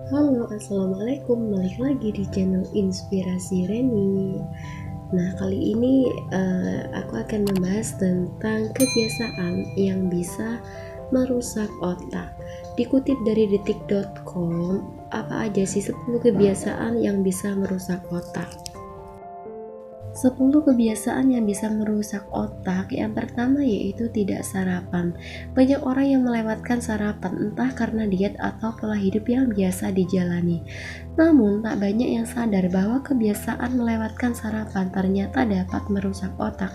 Halo, assalamualaikum. Balik lagi di channel Inspirasi Reni. Nah, kali ini aku akan membahas tentang kebiasaan yang bisa merusak otak. Dikutip dari detik.com, apa aja sih 10 kebiasaan yang bisa merusak otak? 10 kebiasaan yang bisa merusak otak. Yang pertama yaitu tidak sarapan. Banyak orang yang melewatkan sarapan entah karena diet atau pola hidup yang biasa dijalani. Namun tak banyak yang sadar bahwa kebiasaan melewatkan sarapan ternyata dapat merusak otak.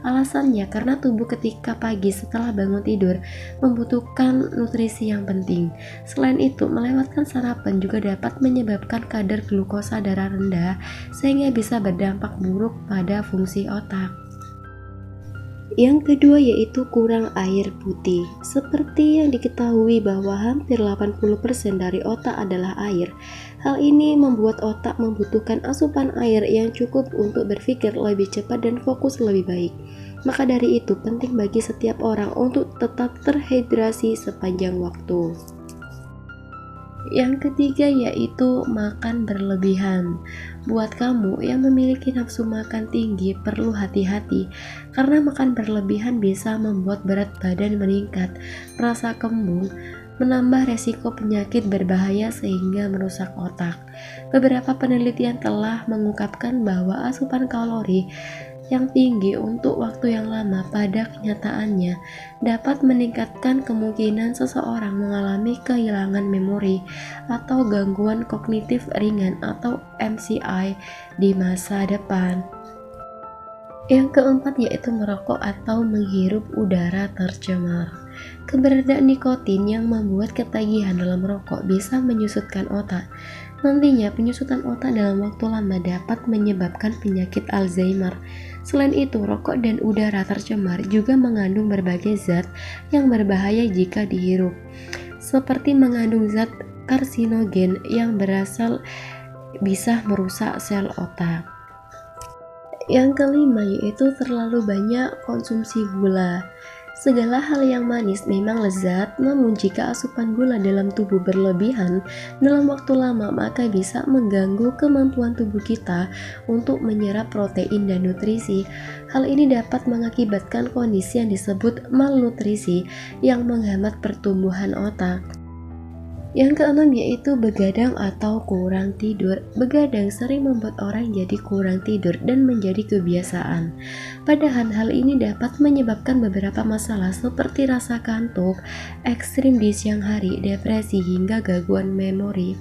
Alasannya karena tubuh ketika pagi setelah bangun tidur membutuhkan nutrisi yang penting. Selain itu, melewatkan sarapan juga dapat menyebabkan kadar glukosa darah rendah sehingga bisa berdampak buruk pada fungsi otak. Yang kedua yaitu kurang air putih. Seperti yang diketahui bahwa hampir 80% dari otak adalah air. Hal ini membuat otak membutuhkan asupan air yang cukup untuk berpikir lebih cepat dan fokus lebih baik. Maka dari itu penting bagi setiap orang untuk tetap terhidrasi sepanjang waktu. Yang ketiga yaitu makan berlebihan. Buat kamu yang memiliki nafsu makan tinggi perlu hati-hati karena makan berlebihan bisa membuat berat badan meningkat, rasa kembung, menambah resiko penyakit berbahaya sehingga merusak otak. Beberapa penelitian telah mengungkapkan bahwa asupan kalori yang tinggi untuk waktu yang lama pada kenyataannya dapat meningkatkan kemungkinan seseorang mengalami kehilangan memori atau gangguan kognitif ringan atau MCI di masa depan. Yang keempat yaitu merokok atau menghirup udara tercemar. Keberadaan nikotin yang membuat ketagihan dalam merokok bisa menyusutkan otak. Nantinya penyusutan otak dalam waktu lama dapat menyebabkan penyakit Alzheimer. Selain itu, rokok dan udara tercemar juga mengandung berbagai zat yang berbahaya jika dihirup, seperti mengandung zat karsinogen yang berasal bisa merusak sel otak. Yang kelima yaitu terlalu banyak konsumsi gula. Segala hal yang manis memang lezat, namun jika asupan gula dalam tubuh berlebihan dalam waktu lama maka bisa mengganggu kemampuan tubuh kita untuk menyerap protein dan nutrisi. Hal ini dapat mengakibatkan kondisi yang disebut malnutrisi yang menghambat pertumbuhan otak. Yang keenam yaitu begadang atau kurang tidur. Begadang sering membuat orang jadi kurang tidur dan menjadi kebiasaan. Padahal hal ini dapat menyebabkan beberapa masalah seperti rasa kantuk, ekstrim di siang hari, depresi, hingga gangguan memori.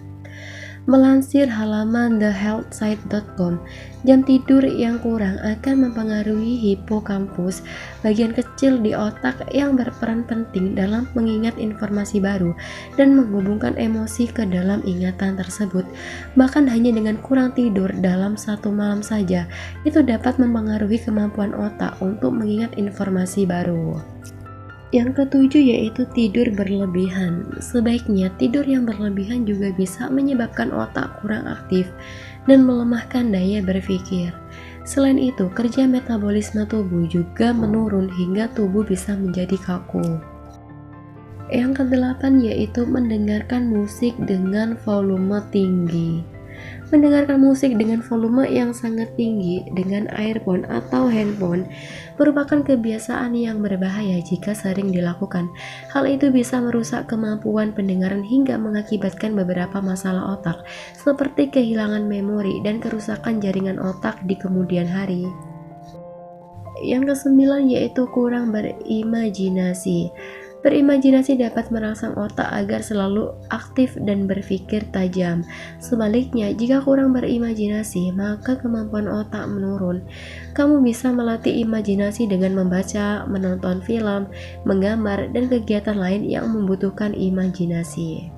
Melansir halaman thehealthsite.com, jam tidur yang kurang akan mempengaruhi hipokampus, bagian kecil di otak yang berperan penting dalam mengingat informasi baru dan menghubungkan emosi ke dalam ingatan tersebut. Bahkan hanya dengan kurang tidur dalam satu malam saja, itu dapat mempengaruhi kemampuan otak untuk mengingat informasi baru. Yang ketujuh yaitu tidur berlebihan. Sebaiknya tidur yang berlebihan juga bisa menyebabkan otak kurang aktif dan melemahkan daya berpikir. Selain itu, kerja metabolisme tubuh juga menurun hingga tubuh bisa menjadi kaku. Yang kedelapan yaitu mendengarkan musik dengan volume tinggi. Mendengarkan musik dengan volume yang sangat tinggi dengan earphone atau handphone merupakan kebiasaan yang berbahaya jika sering dilakukan. Hal itu bisa merusak kemampuan pendengaran hingga mengakibatkan beberapa masalah otak, seperti kehilangan memori dan kerusakan jaringan otak di kemudian hari. Yang kesembilan yaitu kurang berimajinasi. Berimajinasi dapat merangsang otak agar selalu aktif dan berpikir tajam. Sebaliknya, jika kurang berimajinasi, maka kemampuan otak menurun. Kamu bisa melatih imajinasi dengan membaca, menonton film, menggambar, dan kegiatan lain yang membutuhkan imajinasi.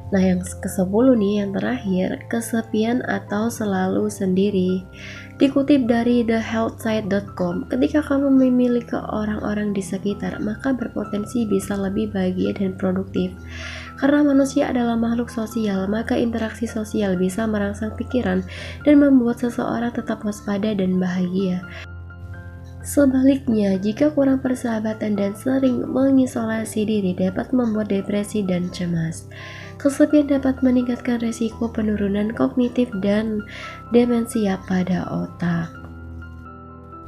Nah, yang ke-10 nih, yang terakhir, kesepian atau selalu sendiri. Dikutip dari thehealthsite.com, ketika kamu memiliki orang-orang di sekitar, maka berpotensi bisa lebih bahagia dan produktif. Karena manusia adalah makhluk sosial, maka interaksi sosial bisa merangsang pikiran dan membuat seseorang tetap waspada dan bahagia. Sebaliknya, jika kurang persahabatan dan sering mengisolasi diri dapat membuat depresi dan cemas. Kesepian dapat meningkatkan resiko penurunan kognitif dan demensia pada otak.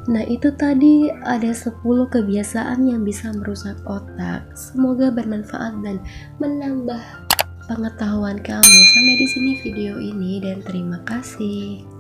Nah, itu tadi ada 10 kebiasaan yang bisa merusak otak. Semoga bermanfaat dan menambah pengetahuan kamu. Sampai di sini video ini dan terima kasih.